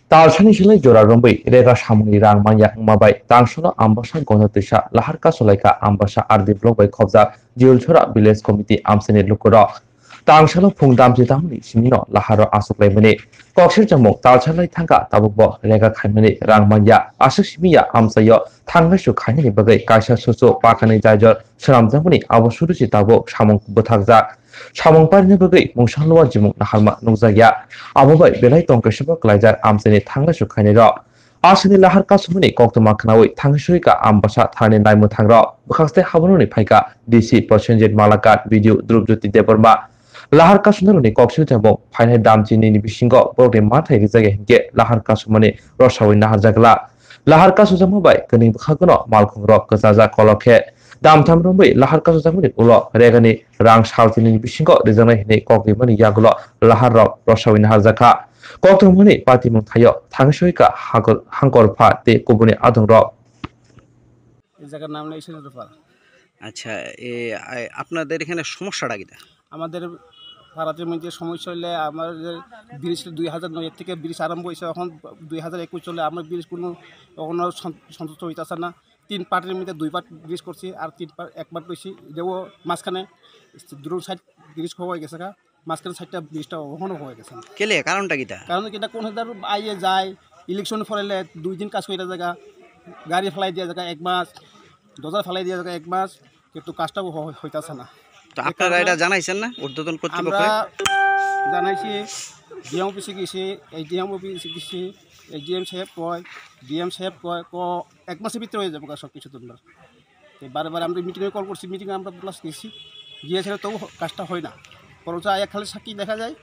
Talchani Shilai Jora Rumbi, Rega Shamuni Rang Manya Mabai, Tangshano Ambassa Gonatisha, Lahar Kasulaikha Ambassa Ardi Blog by Kobza, Jiyor Chara Village Committee Amchaini Lukurog. Tangshano Pungdam Jitamuni, Simino, Laharo Asuklaimani, Koksir Jamuk, Talchanai Tanga, Tabubo, Rega Kaimani, Rang Manya, Asashimiya Amsayo, Tangashu Kaini Bagay, Kaisha Susu, Pakani Jiyor, Sharam Zamuni, Abasuruchi Tabo, Samung Butagza. Samung parni bagai mungsang luar jimung naharma nungzaya ababai belai tongkashiba kelajar Amchaini thangla sukhaini ro asini lahar kasumuni koktoma khnawi thangshurika Ambassa thani naimu thangra bukhaste habanuni phaika DC Prosenjet Malakat video Drupjyoti Deborma lahar kasunaruni koksil jamung phainai damchini ni bisingo borokni mathai rijage hingke lahar kasumani rosawi nahar jagla lahar kasujamo bai kini bukhagono malkhungrok kajaja kolokhe Damtam Rumbi, Lahar Kasuzamuni, Ulo, Regani, Rang Shaltini Bishingo, Rizana, Koki Money Yagulo, Lahar Rock, Rosawin Hazaka, Kokumuni, Pati Muntayo, Tangshuika, Hankor Pat, the Kubuni Adon Rock. আচ্ছা আপনাদের এখানে সমস্যাটা কি? আমাদের ভারতের মধ্যে সমস্যা হলে আমাদের ব্রিজ 2009 থেকে ব্রিজ আরম্ভ হয়েছে, এখন 2021 চলে আমরা ব্রিজ কোনো সন্তুষ্ট হইতেছে না। 3 পার্টের মধ্যে 2 পার্ট ব্রিজ করছি আর 3 পার্ট 1 পার্ট বেশি দেবো মাঝখানে দুটো সাইড ব্রিজ হয়ে গেছে, মাঝখানে সাইডটা ব্রিজটা ওখানে হয়ে গেছে। কেলে কারণটা কিটা? কারণ কিটা কোন হাজার আইয়ে যায় ইলেকশন ফলে 2 দিন কাজ করে জায়গা গাড়ি ফেলাই দেওয়া জায়গা 1 মাস, দরজা ফেলাই দেওয়া জায়গা 1 মাস, কিন্তু কাজটা হইতাছে না। তো আপনারা এটা জানাইছেন না ঊর্ধ্বতন কর্তৃপক্ষ? আমরা জানাইছি, ডিএম অফিসে গেছি, এইচডিএম অফিসে গেছি, এইচডিএম সাহেব কয়, ডিএম সাহেব কয় 1 মাসের ভিতরে হয়ে যাবে সব কিছু। তোমরা বারে বারে আমরা মিটিংয়ে কল করছি, মিটিংয়ে আমরা প্লাস গেছি, গিয়েছিল তবু কাজটা হয় না। বরঞ্চ আয়া খালি সাক্ষী দেখা যায়।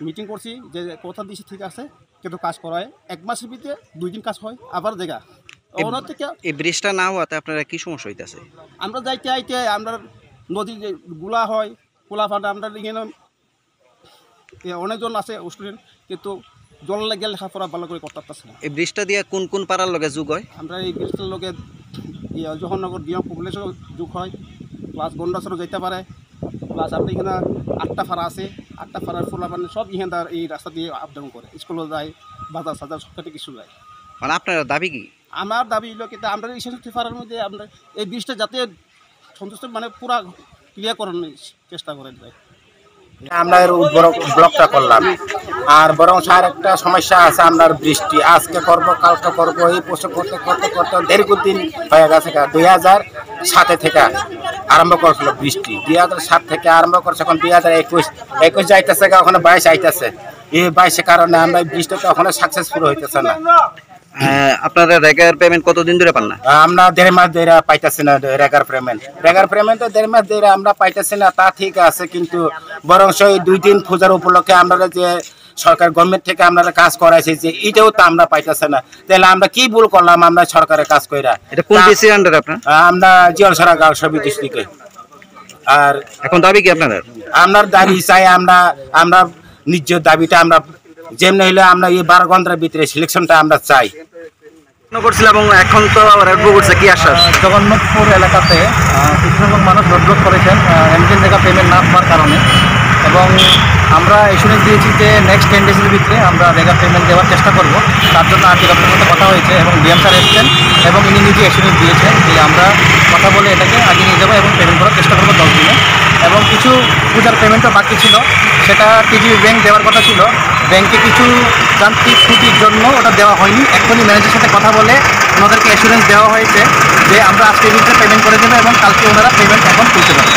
মিটিং করছি যে কথা দিয়েছি ঠিক আছে, কিন্তু কাজ করা হয় 1 মাসের ভিতরে 2 দিন কাজ হয় আবার জায়গা। এই ব্রিজটা না হওয়াতে আপনারা কি সমস্যা হইতেছে? আমরা যাইতে আইতে আমরা নদী গুলা হয় খোলা ফাটা, আমরা এখানে অনেকজন আছে স্টুডেন্ট, কিন্তু জল লাগে লেখাপড়া ভালো করে করতে পারছে না। এই ব্রিজটা দিয়ে কোন কোন পাড়ার লগে যোগ হয়? আমরা এই ব্রিজটার লগে জহরনগর ডিএম পপুলেশন যোগ হয়, প্লাস গন্ডাসরও যাইতে পারে, প্লাস আপনি এখানে 8টা ফাড়া আছে, 8টা ফাড়ার ফোলা পানি সব এখানে এই রাস্তা দিয়ে আপ ডাউন করে, স্কুলে যায়, বাজার সাজার সবটাতে কিছু যায়। মানে আপনার দাবি কি? আমার দাবি হলো কিন্তু আমরা এই 66 ফাড়ার মধ্যে আমরা এই ব্রিজটা যাতে সন্তুষ্ট মানে পুরা ক্লিয়ার করার চেষ্টা করেন যায়। আমরা এর ব্লকটা করলাম, আর বরং আর একটা সমস্যা আছে, আমরা বৃষ্টি আজকে করব কালকে করব এই পোষক করতে করতে করতে দীর্ঘদিন হয়ে গেছে। 2007 থেকে আরম্ভ করেছিল বৃষ্টি, 2007 থেকে আরম্ভ করছে, এখন 2021 যাইতেছে, ওখানে 22 আইতেছে। এই 22 কারণে আমরা বৃষ্টিটা ওখানে সাকসেসফুল হইতেছে না। আপনারা রেগার পেমেন্ট কতদিন ধরে পান না? আমরা 1.5 মাস ধরে পাইতেছি না রেগার পেমেন্ট। রেগার পেমেন্ট তো 1.5 মাস ধরে আমরা পাইতেছি না, তা ঠিক আছে, কিন্তু বরং সেই 2 দিন পূজার উপলক্ষে আমরা যে সরকার গভর্নমেন্ট থেকে আমরা কাজ করাইছি যে এটাও তো আমরা পাইতেছে না। তাহলে আমরা কি ভুল করলাম আমরা সরকারের কাজ কইরা? এটা কোন ডিসি আন্ডার আপনার? আমরা জিয়র ছাড়া গাঁও সবই ডিস্ট্রিক্টে। আর এখন দাবি কি আপনাদের? আপনার দাবি চাই, আমরা নিজ দাবিটা আমরা যেমনি হইলে আমরা এই 12 ঘন্টার ভিতরে সিলেকশনটা আমরা চাই। এবং এখন তো কি আশ্বাস? জগন্নাথপুর এলাকাতে কিছু সংখ্যক মানুষ রোড করেছেন এমকেন জায়গা পেমেন্ট না হওয়ার কারণে, এবং আমরা এসুরেন্স দিয়েছি যে নেক্সট 10 ডেজের ভিতরে আমরা রেগা পেমেন্ট দেওয়ার চেষ্টা করব। তার জন্য আর্থিক দপ্তরের সাথে কথা হয়েছে এবং ডিএম স্যার এসেছেন এবং ইনি নিজে এসুরেন্স দিয়েছেন যে আমরা কথা বলে এটাকে আগে নিয়ে যাবো এবং পেমেন্ট করার চেষ্টা করবো 10 দিনে। এবং কিছু পূজার পেমেন্টও বাকি ছিল, সেটা টিজিবি ব্যাংক দেওয়ার কথা ছিল, ব্যাংকে কিছু যান্ত্রিক ত্রুটির জন্য ওটা দেওয়া হয়নি। এখনই ম্যানেজারের সাথে কথা বলে ওনাদেরকে অ্যাসুরেন্স দেওয়া হয়েছে যে আমরা আজকে ভিতরে পেমেন্ট করে দেবো এবং কালকে ওনারা পেমেন্ট এখন তুলতে পারবে।